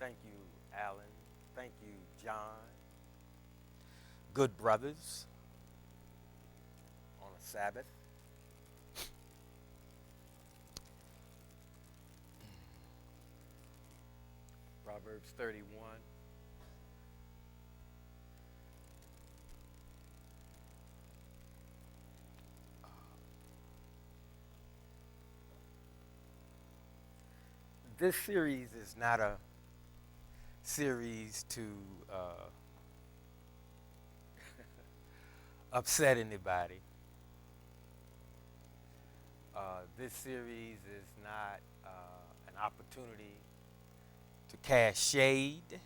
Thank you, Alan. Thank you, John. Good brothers on a Sabbath. Proverbs 31. This series is not a series to uh, upset anybody. This series is not an opportunity to cast shade.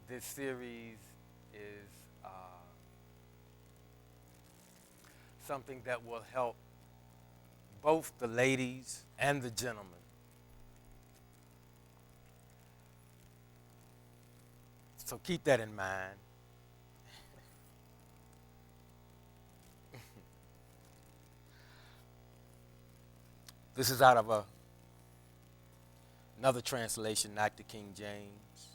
This series is something that will help both the ladies and the gentlemen. So keep that in mind. This is out of another translation, not the King James.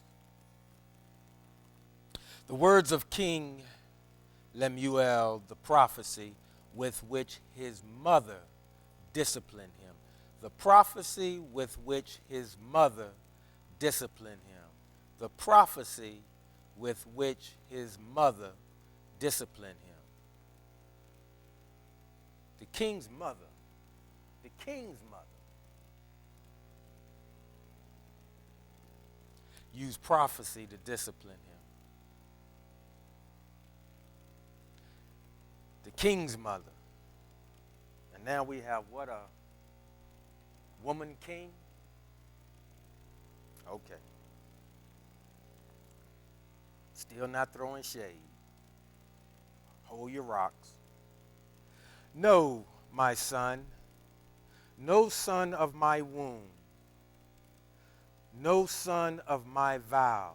The words of King Lemuel, the prophecy with which his mother disciplined him. The prophecy with which his mother disciplined him. The prophecy with which his mother disciplined him. The king's mother. The king's mother used prophecy to discipline him. The king's mother. And now we have what, a woman king? Okay. Still not throwing shade. Hold your rocks. No, my son, no son of my womb, no son of my vows.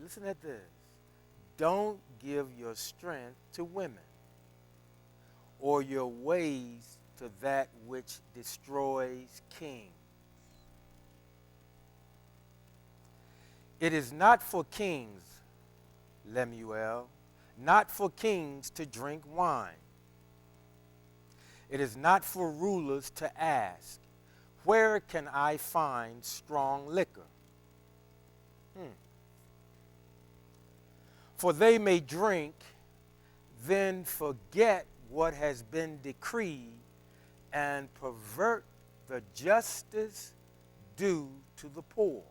Listen at this. Don't give your strength to women, or your ways to that which destroys kings. It is not for kings, Lemuel, not for kings to drink wine. It is not for rulers to ask, where can I find strong liquor? For they may drink, then forget what has been decreed and pervert the justice due to the poor.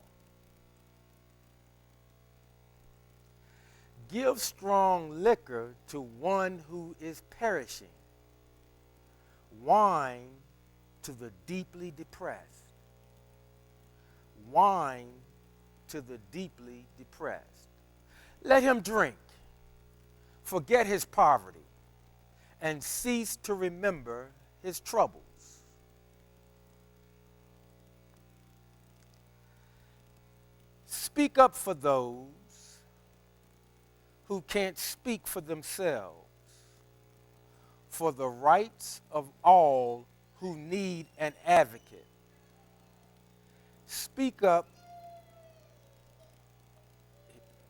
Give strong liquor to one who is perishing, wine to the deeply depressed. Wine to the deeply depressed. Let him drink, forget his poverty, and cease to remember his troubles. Speak up for those who can't speak for themselves, for the rights of all who need an advocate. Speak up.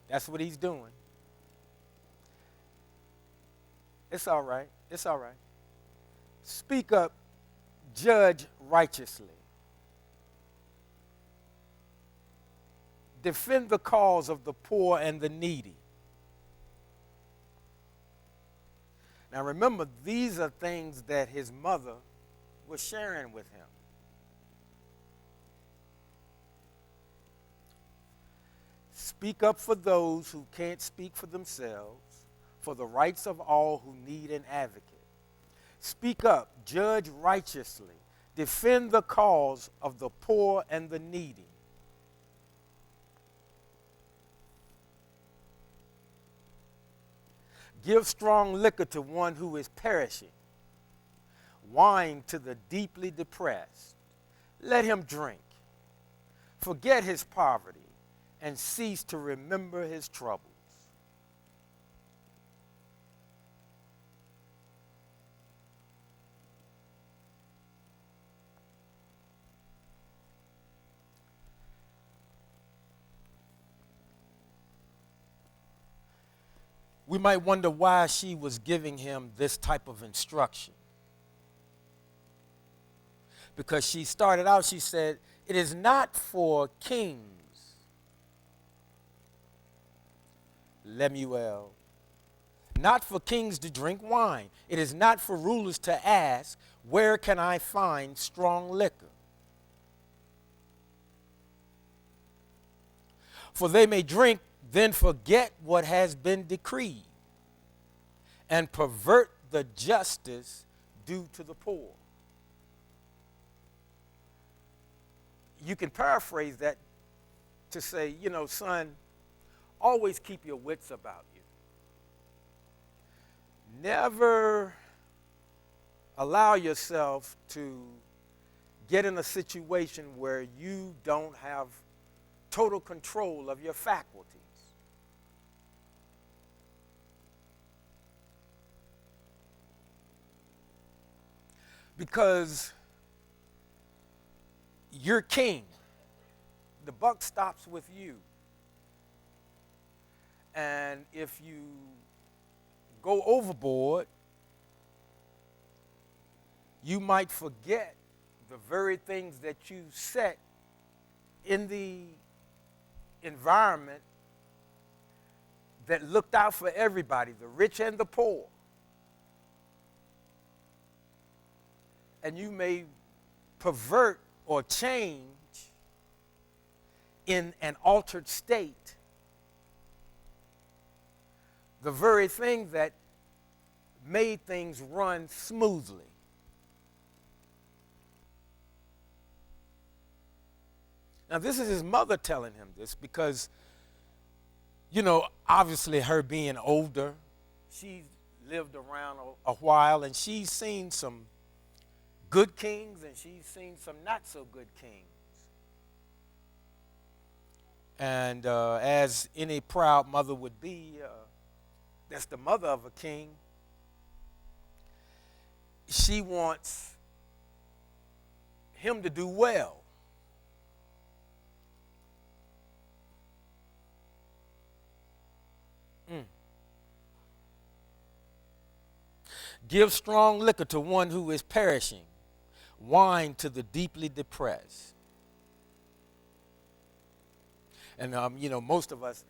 That's what he's doing. It's all right. It's all right. Speak up, judge righteously. Defend the cause of the poor and the needy. Now remember, these are things that his mother was sharing with him. Speak up for those who can't speak for themselves, for the rights of all who need an advocate. Speak up, judge righteously, defend the cause of the poor and the needy. Give strong liquor to one who is perishing, wine to the deeply depressed. Let him drink. Forget his poverty and cease to remember his troubles. we might wonder why she was giving him this type of instruction. Because she started out, she said, it is not for kings, Lemuel, not for kings to drink wine. It is not for rulers to ask, where can I find strong liquor? For they may drink, then forget what has been decreed, and pervert the justice due to the poor. You can paraphrase that to say, son, always keep your wits about you. Never allow yourself to get in a situation where you don't have total control of your faculties. Because you're king. The buck stops with you. And if you go overboard, you might forget the very things that you set in the environment that looked out for everybody, the rich and the poor. And you may pervert or change in an altered state the very thing that made things run smoothly. Now, this is his mother telling him this because, obviously her being older, she's lived around a while and she's seen some good kings and she's seen some not so good kings. And as any proud mother would be, that's the mother of a king, she wants him to do well. Give strong liquor to one who is perishing, wine to the deeply depressed. And most of us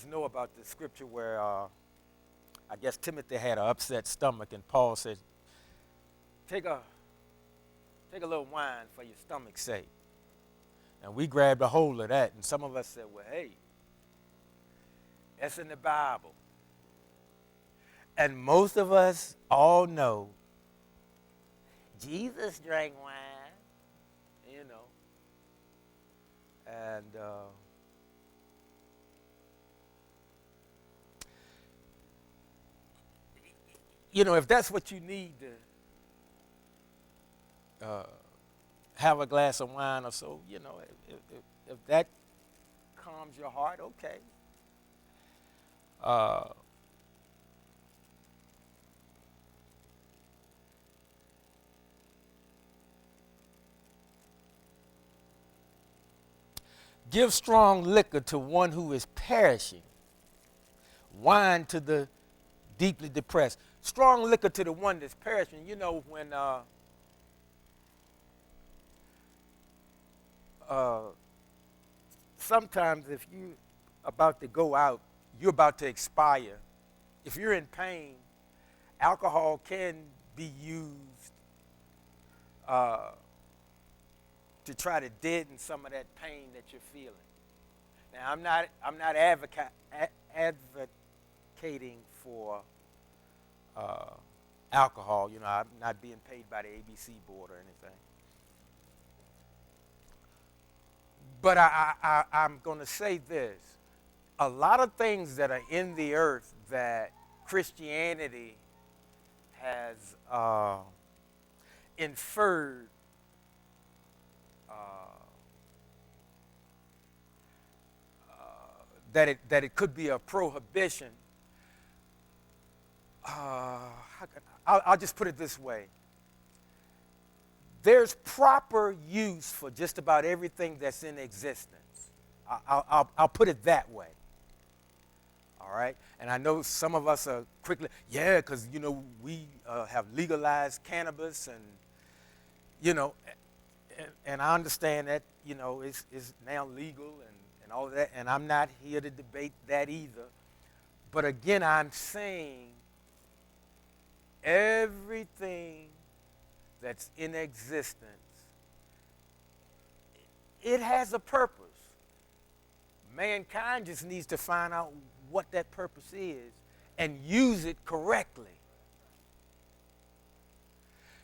know about the scripture where I guess Timothy had an upset stomach, and Paul said, "Take a little wine for your stomach's sake." And we grabbed a hold of that, and some of us said, "Well, hey, that's in the Bible." And most of us all know Jesus drank wine, and if that's what you need to have a glass of wine or so, if that calms your heart, okay. Give strong liquor to one who is perishing, wine to the deeply depressed. Strong liquor to the one that's perishing. When sometimes if you about to go out, you're about to expire. If you're in pain, alcohol can be used to try to deaden some of that pain that you're feeling. Now, I'm not advocating for alcohol. I'm not being paid by the ABC board or anything. But I'm going to say this. A lot of things that are in the earth that Christianity has inferred that it could be a prohibition. I'll just put it this way. There's proper use for just about everything that's in existence. I'll put it that way. All right? And I know some of us are quickly, yeah, because, we have legalized cannabis and, you know, and I understand that, it's now legal and all of that, and I'm not here to debate that either. But again, I'm saying everything that's in existence, it has a purpose. Mankind just needs to find out what that purpose is and use it correctly.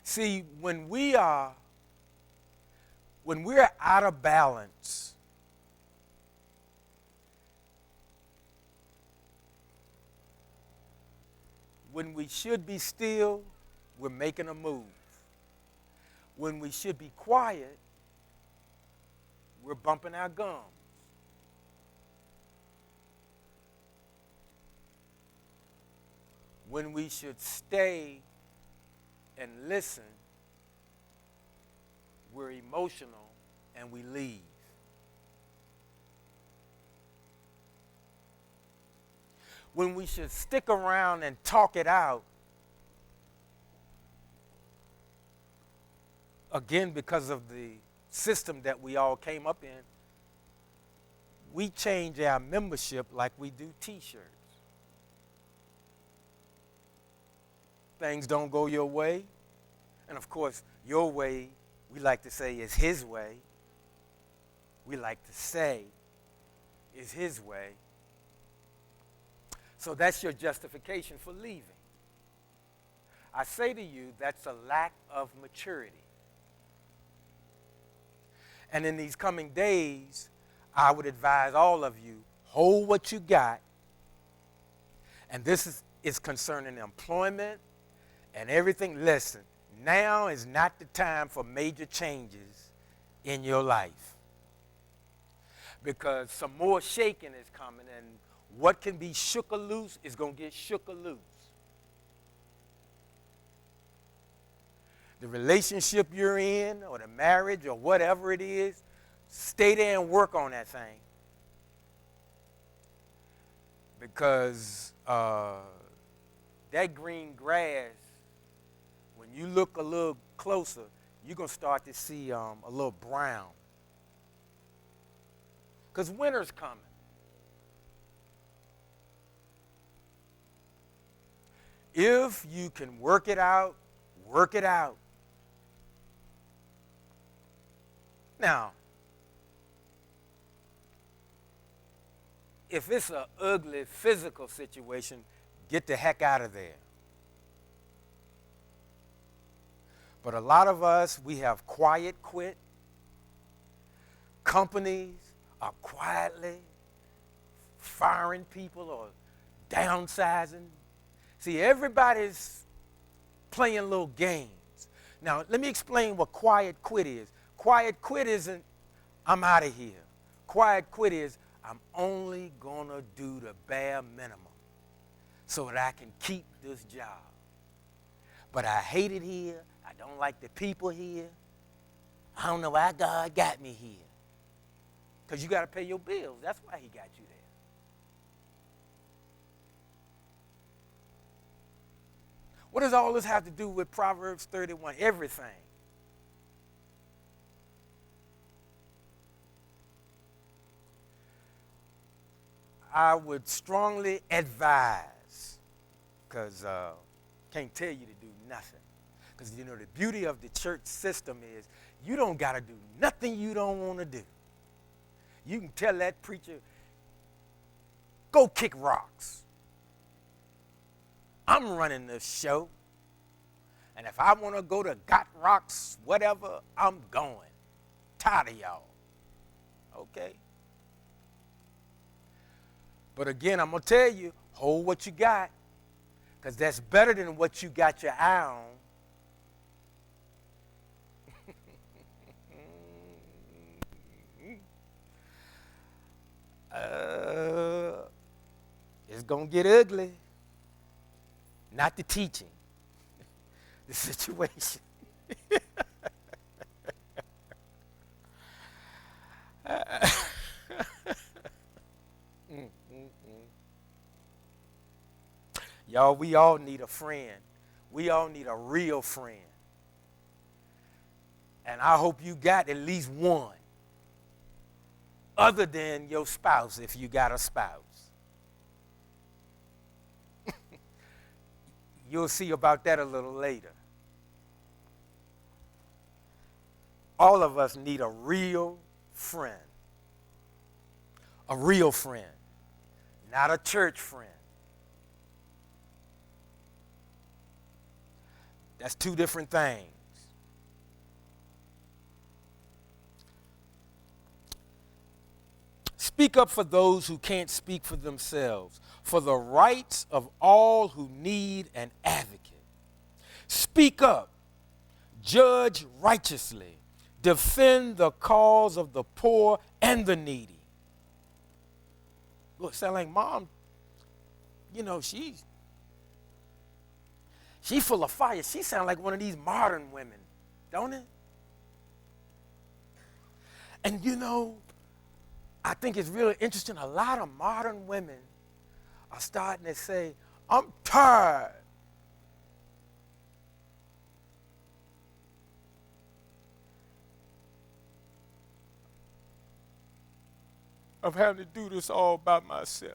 See, when we're out of balance, when we should be still, we're making a move. When we should be quiet, we're bumping our gums. When we should stay and listen, we're emotional and we leave. When we should stick around and talk it out, again, because of the system that we all came up in, we change our membership like we do T-shirts. Things don't go your way. And of course, your way, we like to say, is his way. We like to say, is his way. So that's your justification for leaving. I say to you, that's a lack of maturity. And in these coming days, I would advise all of you, hold what you got. And this is concerning employment and everything. Listen, now is not the time for major changes in your life. Because some more shaking is coming, and what can be shook or loose is going to get shook or loose. The relationship you're in, or the marriage, or whatever it is, stay there and work on that thing. Because that green grass, when you look a little closer, you're going to start to see a little brown. Because winter's coming. If you can work it out, work it out. Now, if it's an ugly physical situation, get the heck out of there. But a lot of us, we have quiet quit. Companies are quietly firing people or downsizing. See, everybody's playing little games. Now, let me explain what quiet quit is. Quiet quit isn't, I'm out of here. Quiet quit is, I'm only going to do the bare minimum so that I can keep this job. But I hate it here. I don't like the people here. I don't know why God got me here. Because you got to pay your bills. That's why he got you there. What does all this have to do with Proverbs 31? Everything. I would strongly advise, because can't tell you to do nothing. Because, the beauty of the church system is you don't got to do nothing you don't want to do. You can tell that preacher, go kick rocks. I'm running this show. And if I want to go to Got Rocks, whatever, I'm going. Tired of y'all. Okay? But again, I'm going to tell you, hold what you got. Because that's better than what you got your eye on. It's going to get ugly. Not the teaching, the situation. Y'all, we all need a friend. We all need a real friend. And I hope you got at least one, other than your spouse if you got a spouse. You'll see about that a little later. All of us need a real friend. A real friend, not a church friend. That's two different things. Speak up for those who can't speak for themselves, for the rights of all who need an advocate. Speak up, judge righteously, defend the cause of the poor and the needy. Look, sound like mom, she's full of fire. She sounds like one of these modern women, don't it? And I think it's really interesting. A lot of modern women are starting to say, I'm tired of having to do this all by myself.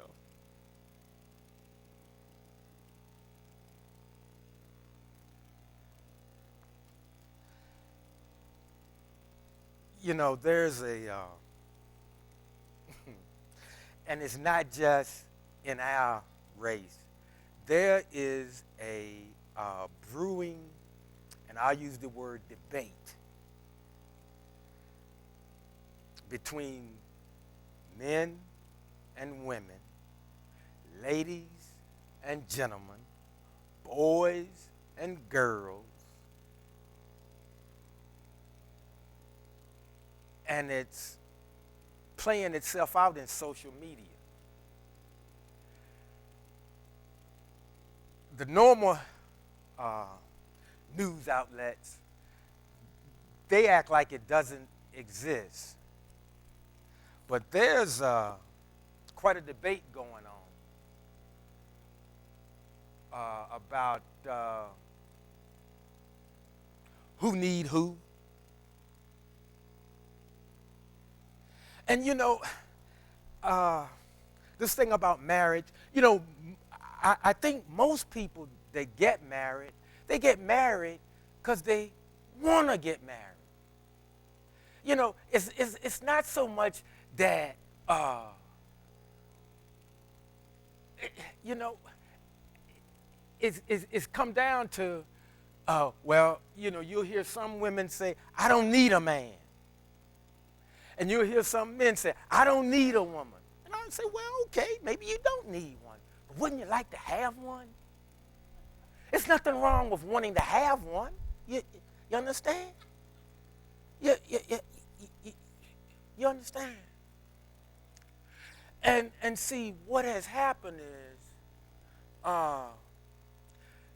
There's and it's not just in our race. There is a brewing, and I'll use the word debate, between men and women, ladies and gentlemen, boys and girls, and it's playing itself out in social media. The normal news outlets, they act like it doesn't exist. But there's quite a debate going on about who need who. And this thing about marriage, I think most people that get married, they get married because they want to get married. It's not so much that, it's come down to, you'll hear some women say, I don't need a man. And you'll hear some men say, I don't need a woman. And I would say, well, okay, maybe you don't need one. But wouldn't you like to have one? There's nothing wrong with wanting to have one. You understand? You understand? And see, what has happened is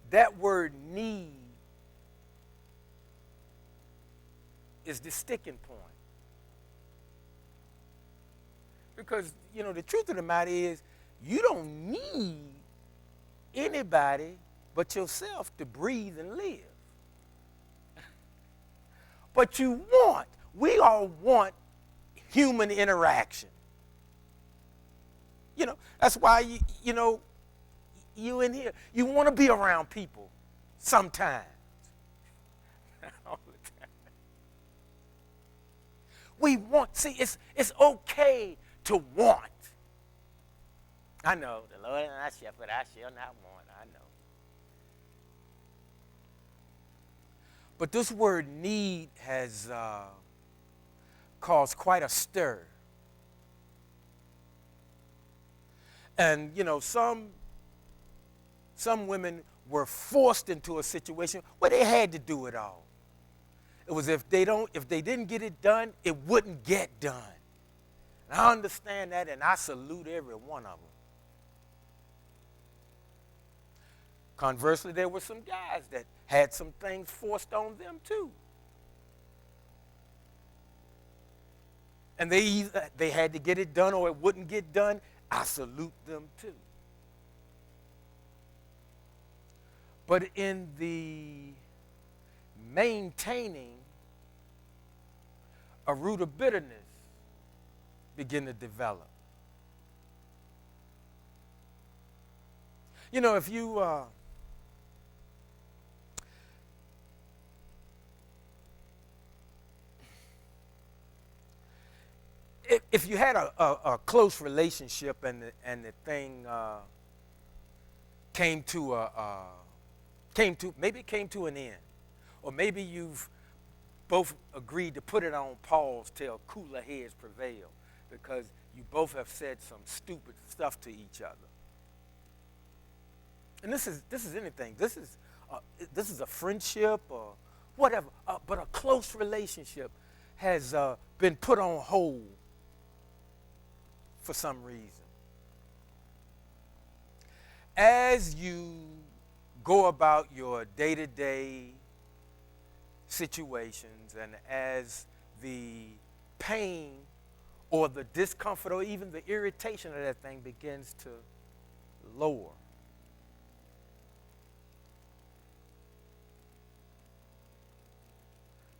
that word need is the sticking point. Because, the truth of the matter is, you don't need anybody but yourself to breathe and live. But we all want human interaction. That's why, you in here, you want to be around people sometimes. All the time. We want, it's okay to want. I know, the Lord and I shepherd, I shall not want, I know. But this word need has caused quite a stir. And, some women were forced into a situation where they had to do it all. It was if they didn't get it done, it wouldn't get done. And I understand that, and I salute every one of them. Conversely, there were some guys that had some things forced on them too. And they had to get it done or it wouldn't get done. I salute them too. but in the maintaining, a root of bitterness begin to develop. You know, if you if you had a close relationship and the thing came to maybe it came to an end, or maybe you've both agreed to put it on pause till cooler heads prevail, because you both have said some stupid stuff to each other. And this is anything. This is a friendship or whatever, but a close relationship has been put on hold for some reason. As you go about your day-to-day situations, and as the pain or the discomfort or even the irritation of that thing begins to lower,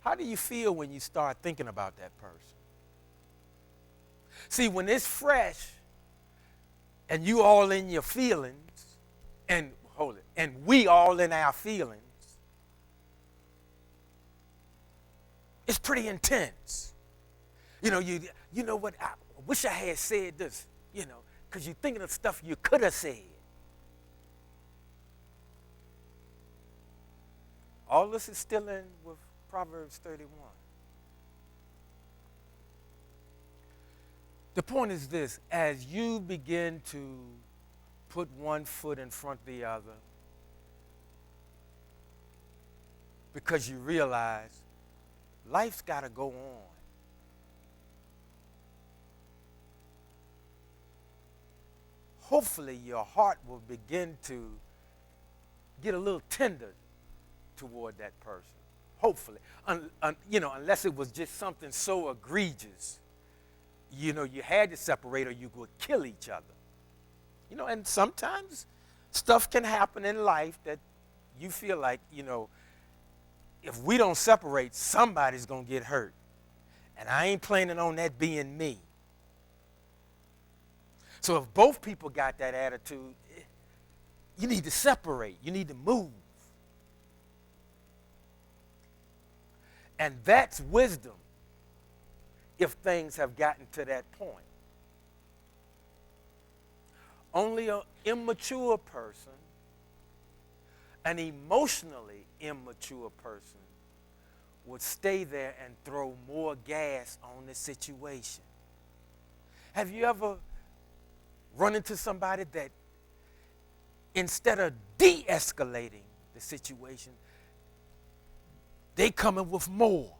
how do you feel when you start thinking about that person? See, when it's fresh and you all in your feelings, and we all in our feelings, it's pretty intense. You know what, I wish I had said this, because you're thinking of stuff you could have said. All this is still in with Proverbs 31. The point is this: as you begin to put one foot in front of the other, because you realize life's got to go on. Hopefully your heart will begin to get a little tender toward that person. Hopefully. Unless it was just something so egregious, you had to separate or you would kill each other. And sometimes stuff can happen in life that you feel like, if we don't separate, somebody's going to get hurt. And I ain't planning on that being me. So if both people got that attitude, you need to separate. You need to move. And that's wisdom if things have gotten to that point. Only an immature person, an emotionally immature person, would stay there and throw more gas on the situation. Have you ever run into somebody that instead of de-escalating the situation, they coming with more?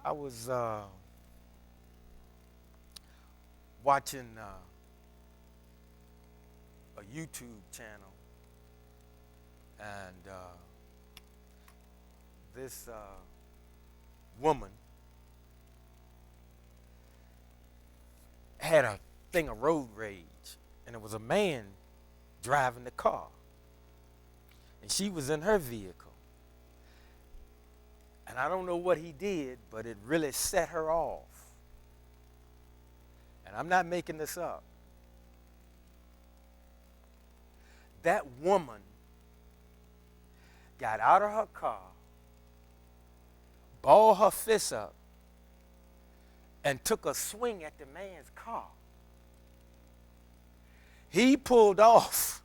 I was watching a YouTube channel, and this woman had a thing of road rage, and it was a man driving the car, and she was in her vehicle. And I don't know what he did, but it really set her off. And I'm not making this up. That woman got out of her car, balled her fist up, and took a swing at the man's car. He pulled off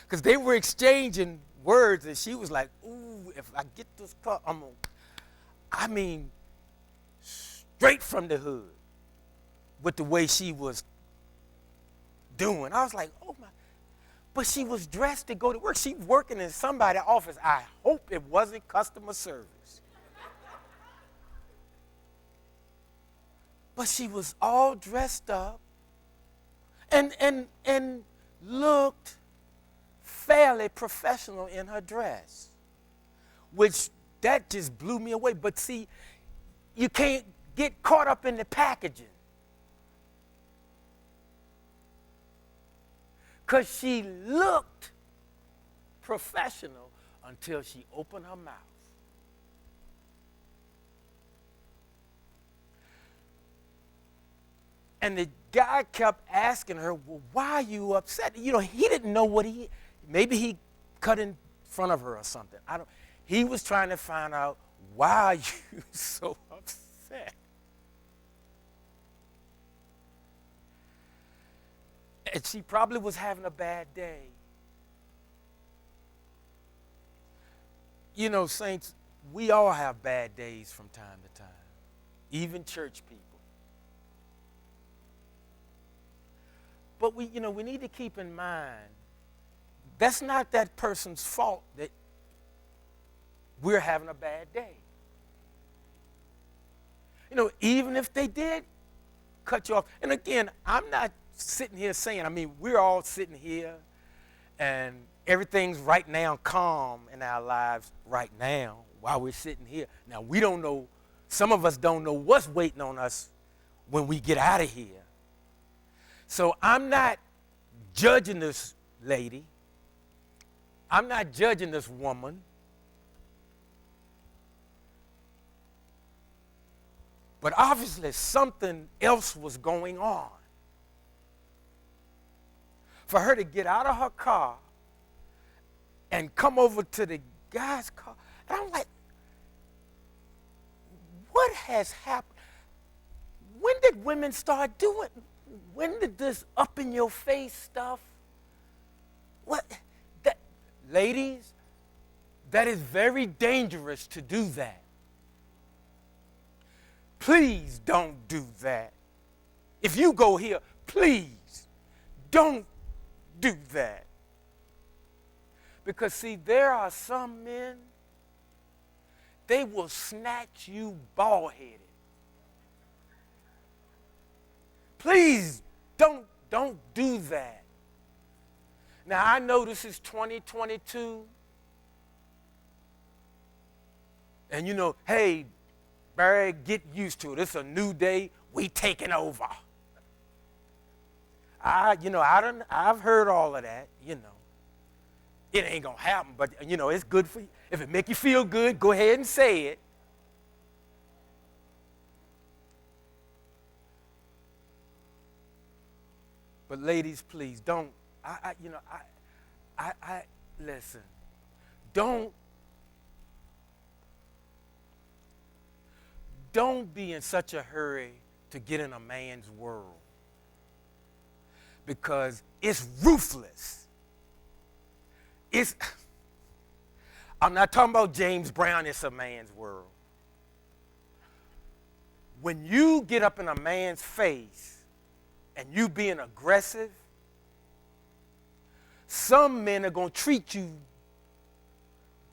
because they were exchanging words, and she was like, ooh, if I get this car, straight from the hood with the way she was doing. I was like, oh my. But she was dressed to go to work. She working in somebody's office. I hope it wasn't customer service. But she was all dressed up and looked fairly professional in her dress, which that just blew me away. But see, you can't get caught up in the packaging. because she looked professional until she opened her mouth. And the guy kept asking her, well, why are you upset? You know, he didn't know maybe he cut in front of her or something. He was trying to find out, why are you so upset? And she probably was having a bad day. You know, saints, we all have bad days from time to time, even church people. But we need to keep in mind, that's not that person's fault that we're having a bad day. You know, even if they did cut you off. And again, I'm not sitting here saying, we're all sitting here and everything's right now calm in our lives right now while we're sitting here. Now, we don't know, some of us don't know what's waiting on us when we get out of here. So I'm not judging this lady. I'm not judging this woman. But obviously something else was going on. For her to get out of her car and come over to the guy's car. And I'm like, what has happened? When did women start doing? When did this up in your face stuff? Ladies, that is very dangerous to do that. Please don't do that. If you go here, please don't do that. Because see, there are some men, they will snatch you bald-headed. Please don't do that. Now, I know this is 2022. And you know, hey, Barry, get used to it. It's a new day. We taking over. I've heard all of that, you know. It ain't going to happen, but, you know, it's good for you. If it make you feel good, go ahead and say it. But ladies, please don't. Listen. Don't be in such a hurry to get in a man's world, because it's ruthless. I'm not talking about James Brown, it's a man's world. When you get up in a man's face and you being aggressive, some men are going to treat you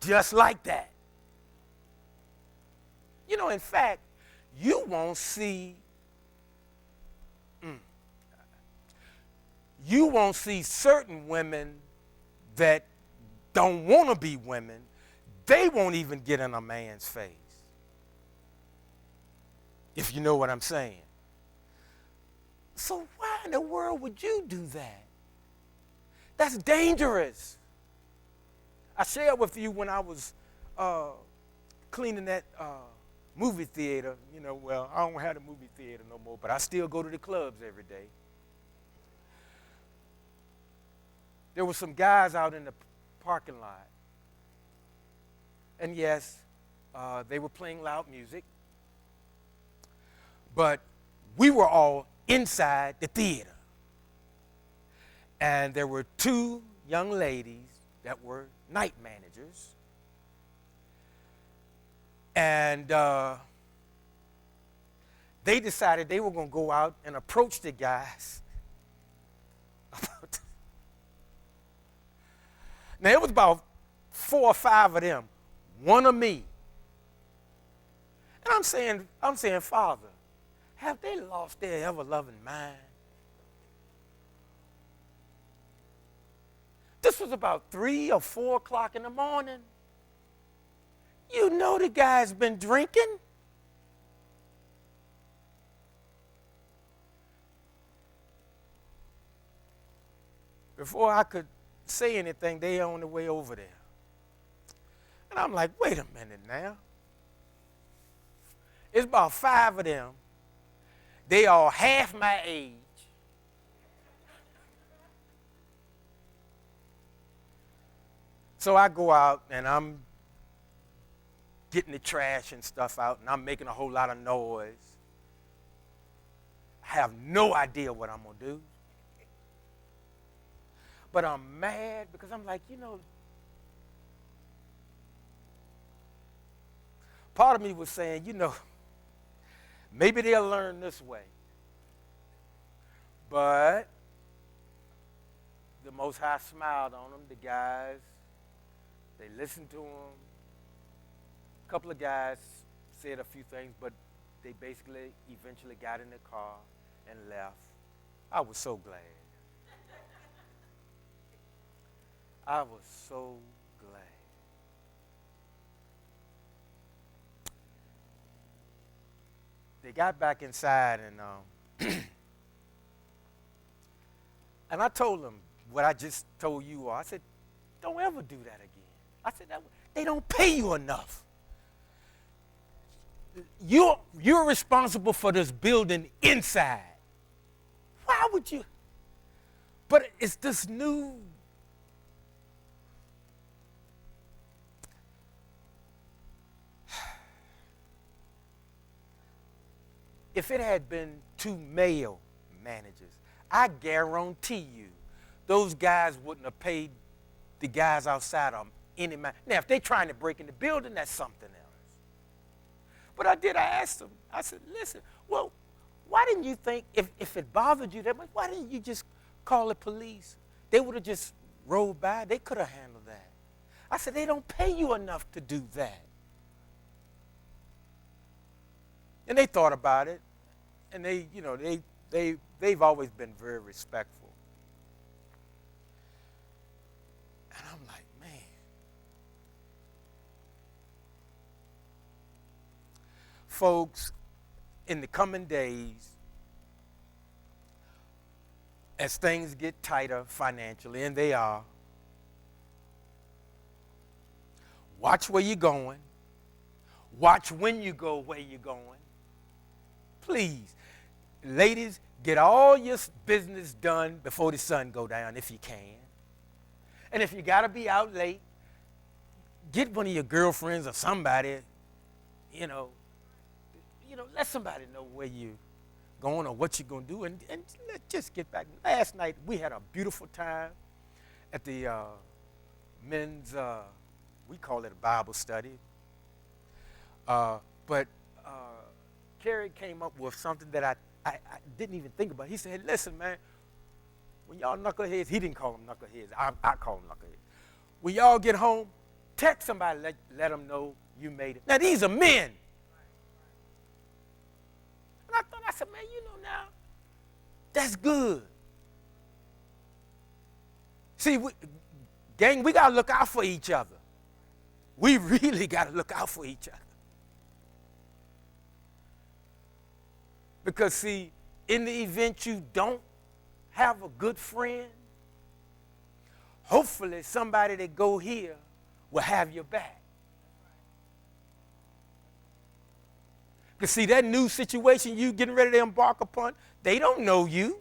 just like that. You know, in fact, you won't see certain women that don't want to be women, they won't even get in a man's face. If you know what I'm saying. So why in the world would you do that? That's dangerous. I shared with you when I was cleaning that movie theater. You know, well, I don't have a movie theater no more, but I still go to the clubs every day. There were some guys out in the parking lot. And yes, they were playing loud music. But we were all inside the theater. And there were two young ladies that were night managers. And they decided they were going to go out and approach the guys. Now, it was about 4 or 5 of them, one of me. And I'm saying, Father, have they lost their ever-loving mind? This was about 3 or 4 o'clock in the morning. You know the guy's been drinking. Before I could say anything, they on the way over there. And I'm like, wait a minute now. It's about 5 of them. They all half my age. So I go out and I'm getting the trash and stuff out, and I'm making a whole lot of noise. I have no idea what I'm going to do. But I'm mad because I'm like, part of me was saying, maybe they'll learn this way. But the Most High smiled on them, the guys. They listened to him. A couple of guys said a few things, but they basically eventually got in the car and left. I was so glad. I was so glad. They got back inside, and and I told them what I just told you all. I said, don't ever do that again. I said, they don't pay you enough. You're responsible for this building inside. Why would you? But it's this new. If it had been 2 male managers, I guarantee you those guys wouldn't have paid the guys outside of any man. Now, if they're trying to break in the building, that's something else. But I asked them, I said, listen, well, why didn't you think, if it bothered you that much, why didn't you just call the police? They would have just rolled by. They could have handled that. I said, they don't pay you enough to do that. And they thought about it, and they've always been very respectful. And I'm like, man. Folks, in the coming days, as things get tighter financially, and they are, watch where you're going. Watch when you go where you're going. Please, ladies, get all your business done before the sun go down if you can. And if you got to be out late, get one of your girlfriends or somebody, let somebody know where you're going or what you're going to do, and let's just get back. Last night, we had a beautiful time at the men's, we call it a Bible study. But Kerry came up with something that I didn't even think about. He said, listen, man, when y'all knuckleheads, he didn't call them knuckleheads, I call them knuckleheads. When y'all get home, text somebody, let them know you made it. Now, these are men. And I said, man, now, that's good. See, gang, we got to look out for each other. We really got to look out for each other. Because, see, in the event you don't have a good friend, hopefully somebody that go here will have your back. Because, see, that new situation you getting ready to embark upon, they don't know you.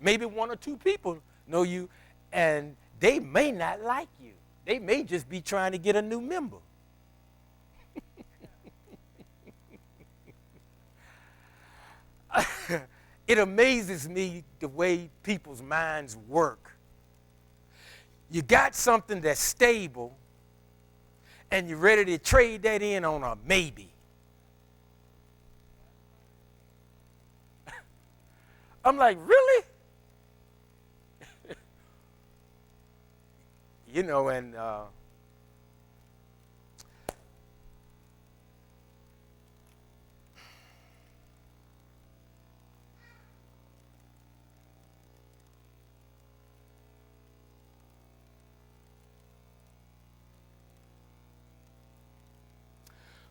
Maybe 1 or 2 people know you, and they may not like you. They may just be trying to get a new member. It amazes me the way people's minds work. You got something that's stable, and you're ready to trade that in on a maybe. I'm like, really? And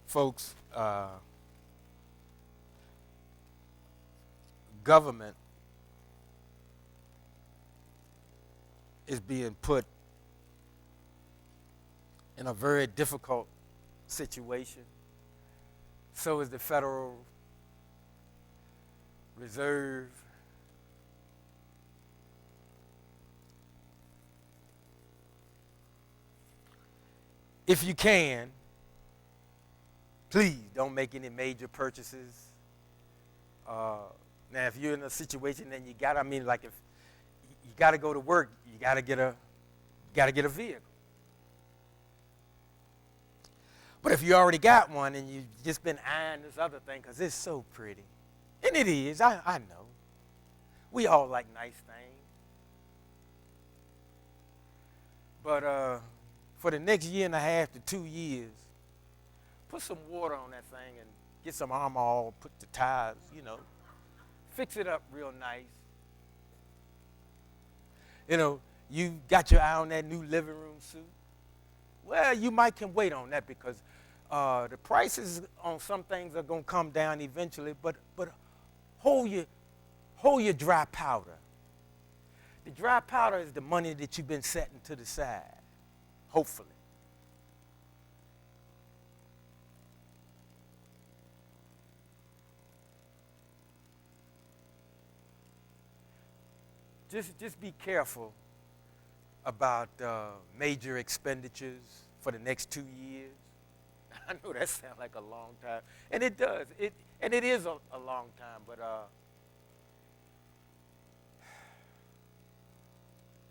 folks, government is being put in a very difficult situation. So is the Federal Reserve. If you can, please don't make any major purchases. Now, if you're in a situation, then you got, like if you got to go to work, you got to get a vehicle. But if you already got one and you've just been eyeing this other thing because it's so pretty, and it is, I know. We all like nice things. But for the next year and a half to 2 years, put some water on that thing and get some Armor All, put the tires, fix it up real nice. You got your eye on that new living room suit. Well, you might can wait on that because the prices on some things are going to come down eventually, but hold your dry powder. The dry powder is the money that you've been setting to the side, hopefully. Just be careful about major expenditures for the next 2 years. I know that sounds like a long time, and it does. It is a long time, but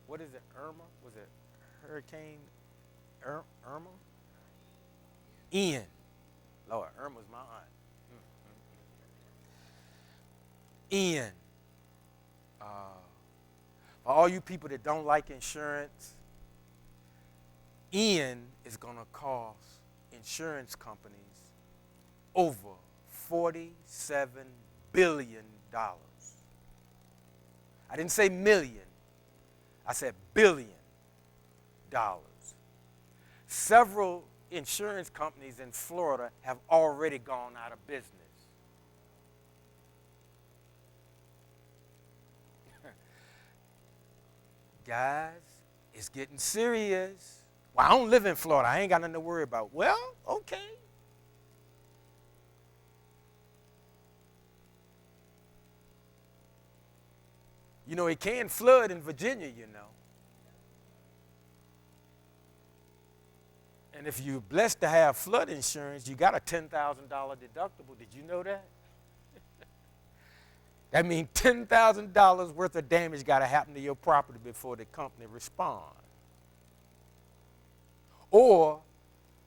what is it? Irma? Was it Hurricane Irma? Ian. Lord, Irma's my aunt. Ian. For all you people that don't like insurance, Ian is going to cost insurance companies over $47 billion. I didn't say million. I said $billion. Several insurance companies in Florida have already gone out of business. Guys, it's getting serious. Well, I don't live in Florida. I ain't got nothing to worry about. Well, okay. It can flood in Virginia, And if you're blessed to have flood insurance, you got a $10,000 deductible. Did you know that? That means $10,000 worth of damage got to happen to your property before the company responds. Or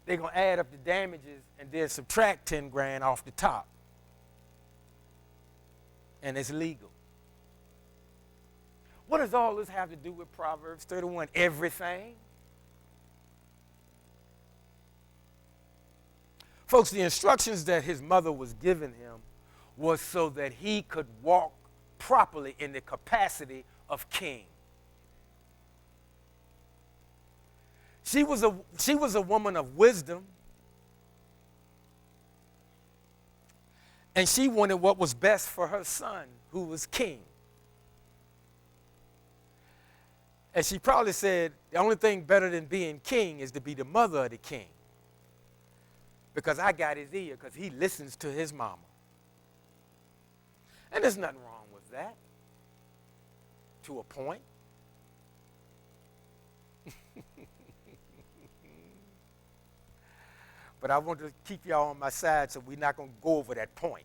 they're going to add up the damages and then subtract 10 grand off the top. And it's legal. What does all this have to do with Proverbs 31? Everything. Folks, the instructions that his mother was giving him was so that he could walk properly in the capacity of king. She was a woman of wisdom, and she wanted what was best for her son, who was king. And she probably said, the only thing better than being king is to be the mother of the king, because I got his ear, because he listens to his mama. And there's nothing wrong with that, to a point. But I want to keep y'all on my side, so we're not going to go over that point.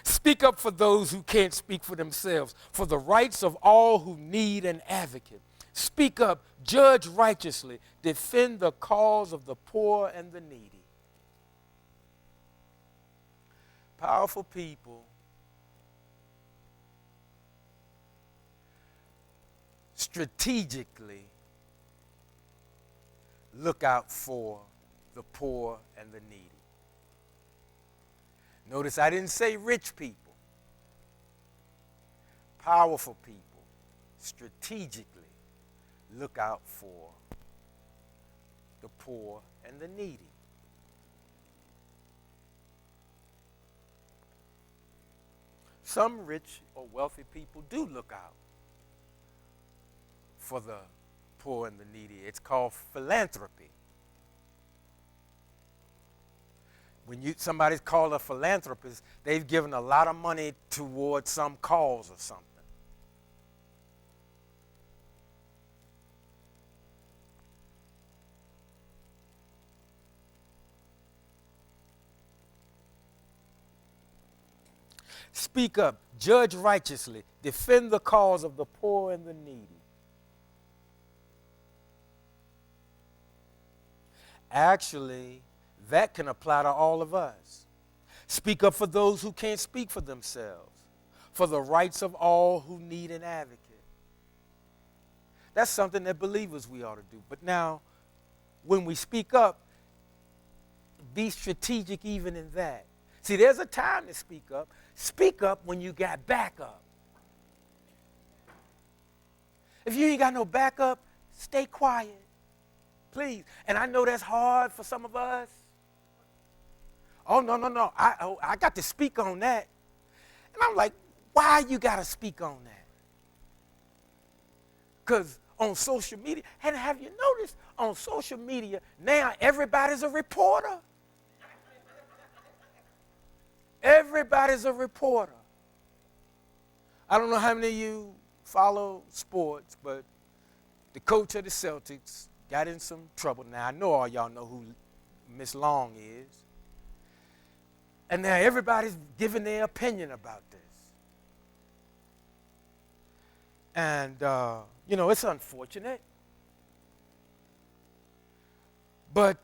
Speak up for those who can't speak for themselves, for the rights of all who need an advocate. Speak up, judge righteously, defend the cause of the poor and the needy. Powerful people strategically look out for the poor and the needy. Notice I didn't say rich people. Powerful people strategically look out for the poor and the needy. some rich or wealthy people do look out for the poor and the needy. It's called philanthropy. When somebody's called a philanthropist, they've given a lot of money towards some cause or something. Speak up, judge righteously, defend the cause of the poor and the needy. Actually, that can apply to all of us. Speak up for those who can't speak for themselves, for the rights of all who need an advocate. That's something that believers we ought to do. But now, when we speak up, be strategic even in that. See, there's a time to speak up. Speak up when you got backup. If you ain't got no backup, stay quiet, please. And I know that's hard for some of us. Oh, no. I got to speak on that. And I'm like, why you got to speak on that? Because on social media, and have you noticed on social media, now everybody's a reporter. Everybody's a reporter. I don't know how many of you follow sports, but the coach of the Celtics got in some trouble. Now, I know all y'all know who Miss Long is. And now everybody's giving their opinion about this. And, it's unfortunate. But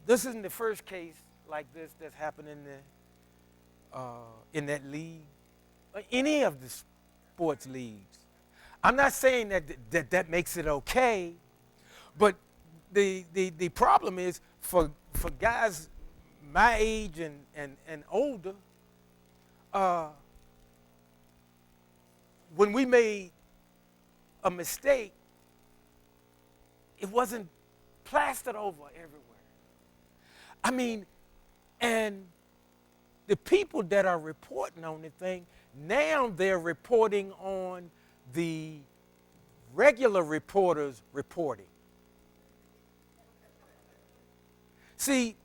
this isn't the first case like this that's happened in that league, or any of the sports leagues. I'm not saying that makes it okay, but the problem is for guys my age and older, when we made a mistake, it wasn't plastered over everywhere. I mean, and the people that are reporting on the thing, now they're reporting on the regular reporters reporting. See,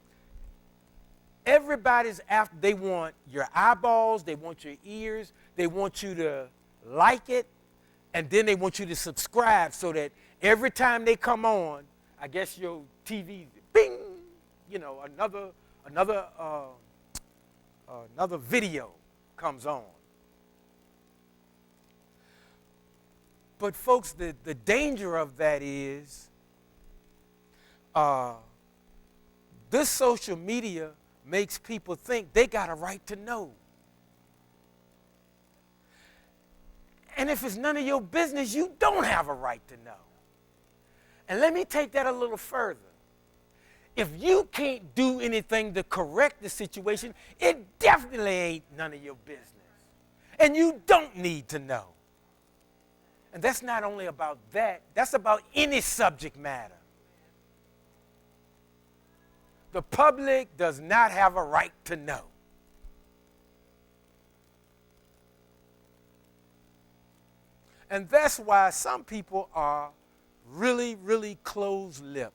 everybody's after, they want your eyeballs, they want your ears, they want you to like it, and then they want you to subscribe so that every time they come on, I guess your TV, bing, another video comes on. But folks, the danger of that is this social media makes people think they got a right to know. And if it's none of your business, you don't have a right to know. And let me take that a little further. If you can't do anything to correct the situation, it definitely ain't none of your business. And you don't need to know. And that's not only about that, that's about any subject matter. The public does not have a right to know. And that's why some people are really, really close-lipped.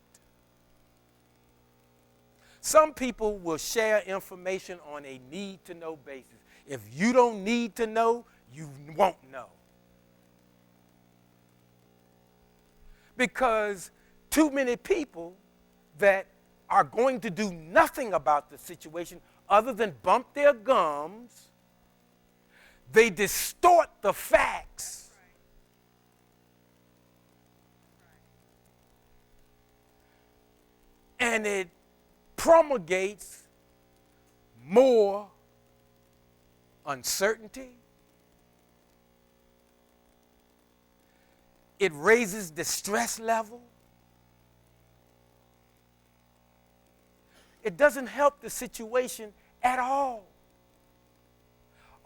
Some people will share information on a need-to-know basis. If you don't need to know, you won't know. Because too many people that are going to do nothing about the situation other than bump their gums, they distort the facts. And it promulgates more uncertainty. It raises the stress level. It doesn't help the situation at all.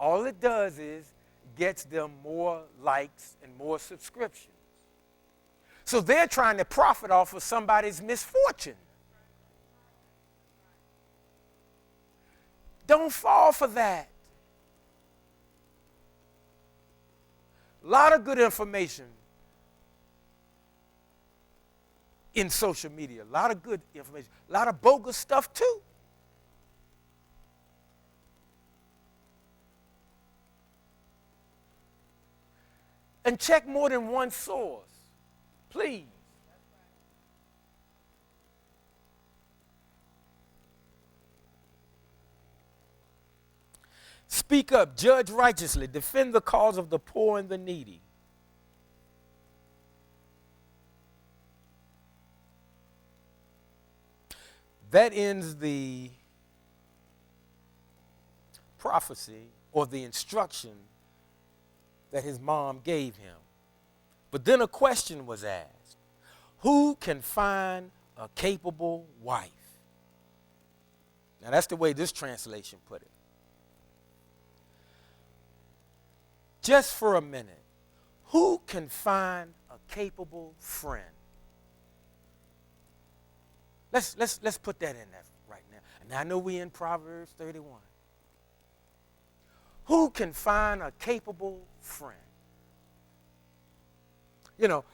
All it does is gets them more likes and more subscriptions. So they're trying to profit off of somebody's misfortune. Don't fall for that. A lot of good information in social media. A lot of good information. A lot of bogus stuff too. And check more than one source, please. Speak up, judge righteously, defend the cause of the poor and the needy. That ends the prophecy or the instruction that his mom gave him. But then a question was asked: who can find a capable wife? Now that's the way this translation put it. Just for a minute, who can find a capable friend? Let's put that in there right now. And I know we're in Proverbs 31. Who can find a capable friend? You know,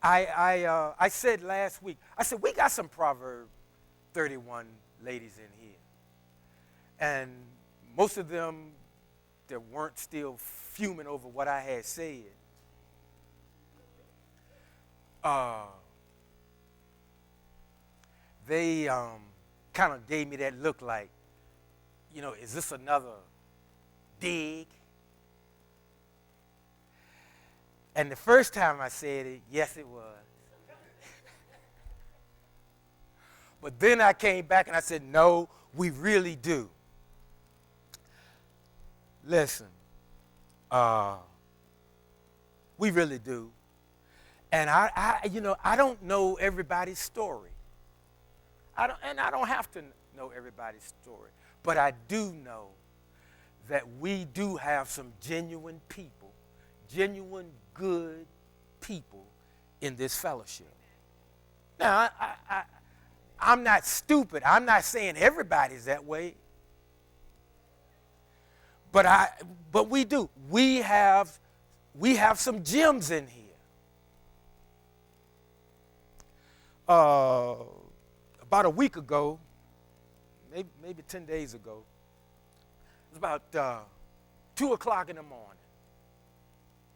I said last week, I said, we got some Proverbs 31 ladies in here. And most of them that weren't still fuming over what I had said. They kind of gave me that look like, you know, is this another dig? And the first time I said it, yes, it was. But then I came back and I said, no, we really do. Listen, we really do. And I don't know everybody's story. I don't have to know everybody's story. But I do know that we do have some genuine people, genuine good people in this fellowship. Now, I'm not stupid. I'm not saying everybody's that way. But we do. We have some gems in here. About a week ago, maybe 10 days ago, it was about 2 o'clock in the morning,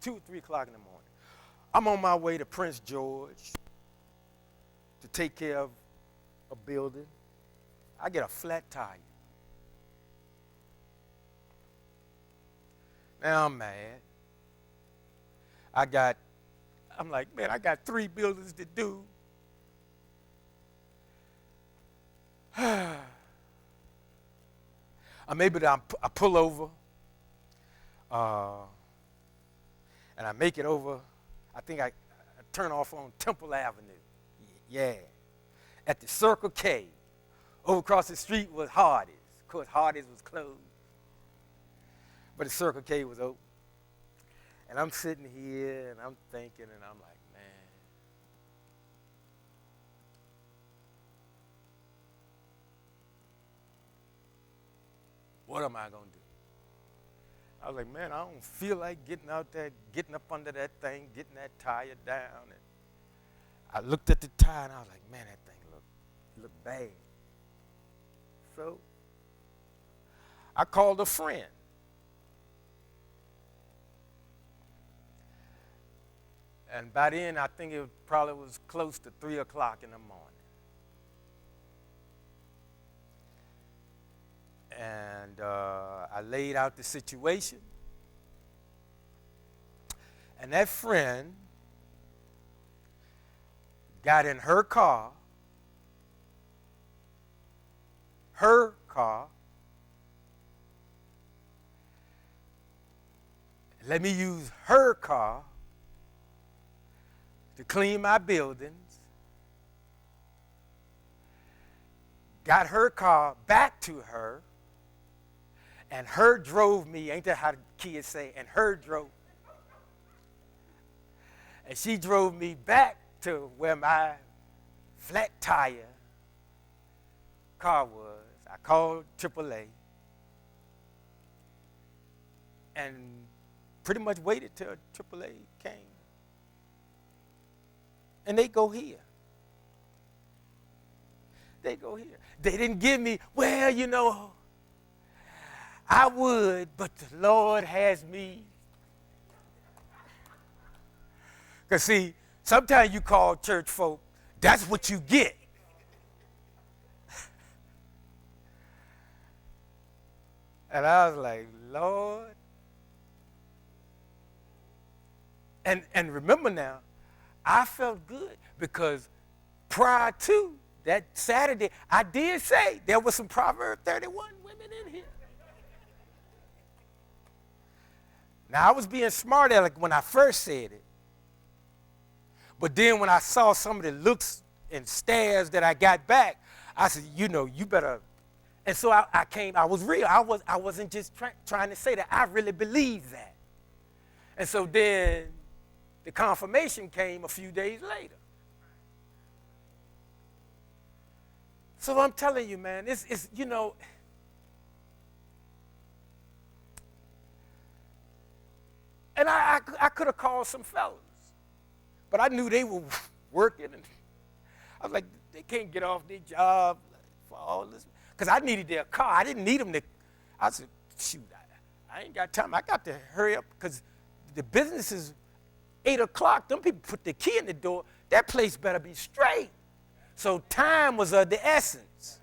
2 or 3 o'clock in the morning. I'm on my way to Prince George to take care of a building. I get a flat tire. Now I'm mad. I'm like, man, I got 3 buildings to do. I'm able to, I pull over, and I make it over. I think I turn off on Temple Avenue. Yeah. At the Circle K. Over across the street was Hardee's. Of course, Hardee's was closed. But the Circle K was open. And I'm sitting here, and I'm thinking, and I'm like, man. What am I going to do? I was like, man, I don't feel like getting out there, getting up under that thing, getting that tire down. And I looked at the tire, and I was like, man, that thing looked bad. So I called a friend. And by then, I think it probably was close to 3 o'clock in the morning. And I laid out the situation. And that friend got in her car. Let me use her car to clean my buildings. Got her car back to her. And her drove me, ain't that how the kids say, and her drove. And she drove me back to where my flat tire car was. I called AAA. And pretty much waited till AAA came. And they go here. They go here. They didn't give me, well, you know, I would, but the Lord has me. Because, see, sometimes you call church folk, that's what you get. And I was like, Lord. And remember now, I felt good because prior to that Saturday, I did say there was some Proverbs 31 women in here. Now, I was being smart aleck when I first said it. But then when I saw some of the looks and stares that I got back, I said, you know, you better. And so I came, I was real. I wasn't just trying to say that. I really believed that. And so then the confirmation came a few days later. So I'm telling you, man, it's you know, and I could have called some fellas, but I knew they were working, and I was like, they can't get off their job for all this, because I needed their car. I didn't need them to. I said, shoot, I ain't got time. I got to hurry up because the business is 8 o'clock. Them people put the key in the door. That place better be straight. So time was of the essence.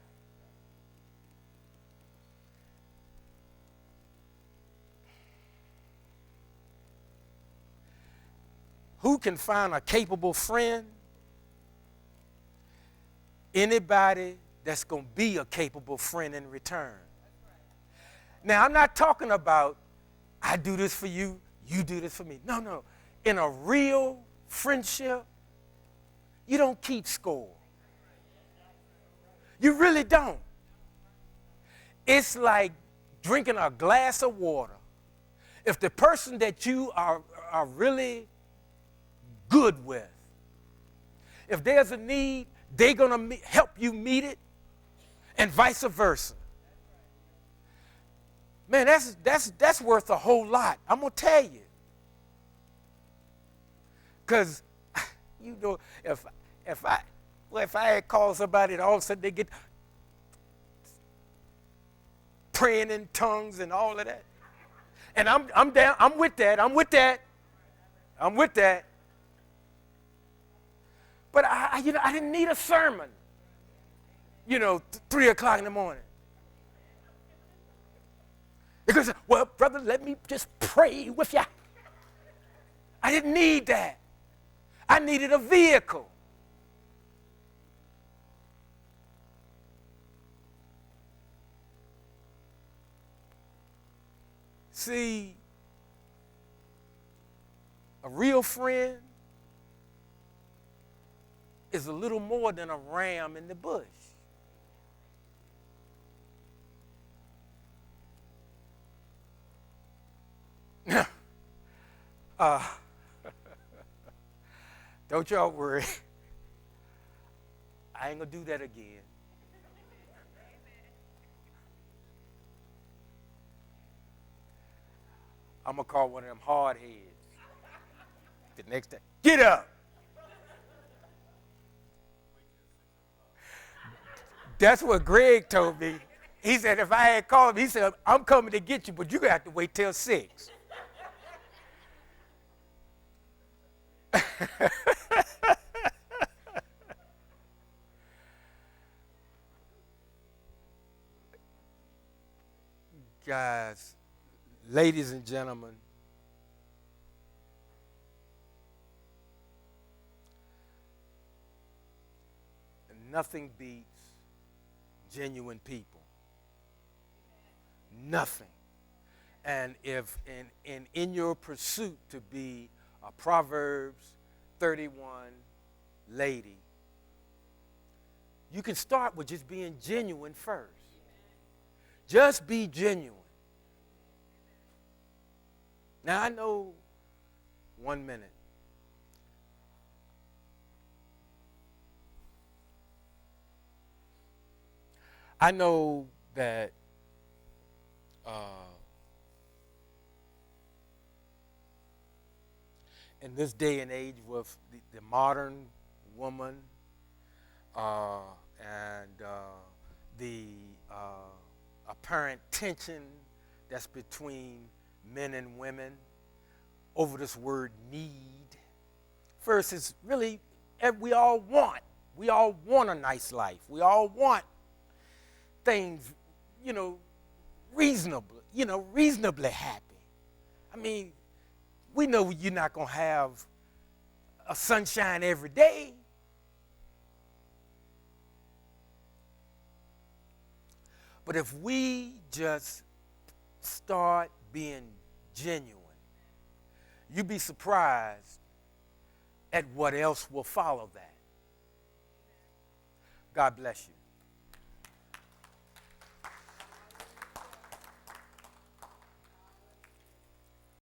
Who can find a capable friend? Anybody that's going to be a capable friend in return. Now, I'm not talking about I do this for you, you do this for me. No, no. In a real friendship, you don't keep score. You really don't. It's like drinking a glass of water. If the person that you are really good with, if there's a need, they're going to help you meet it, and vice versa. Man, that's worth a whole lot. I'm going to tell you. Because, you know, if I had called somebody and all of a sudden they get praying in tongues and all of that. And I'm down, I'm with that. But I didn't need a sermon, 3 o'clock in the morning. Because, well, brother, let me just pray with you. I didn't need that. I needed a vehicle. See, a real friend is a little more than a ram in the bush. Don't y'all worry. I ain't gonna do that again. I'm gonna call one of them hard heads. The next day, get up. That's what Greg told me. He said if I had called him, he said, I'm coming to get you, but you're gonna have to wait till 6. Guys, ladies and gentlemen, nothing beats genuine people. Nothing. And if in your pursuit to be a Proverbs 31 lady, you can start with just being genuine first. Just be genuine. Now, I know 1 minute. I know that in this day and age with the modern woman and the apparent tension that's between men and women over this word need. First, it's really, we all want. We all want a nice life. We all want things, reasonably happy. I mean, we know you're not going to have a sunshine every day. But if we just start being genuine, you'd be surprised at what else will follow that. God bless you.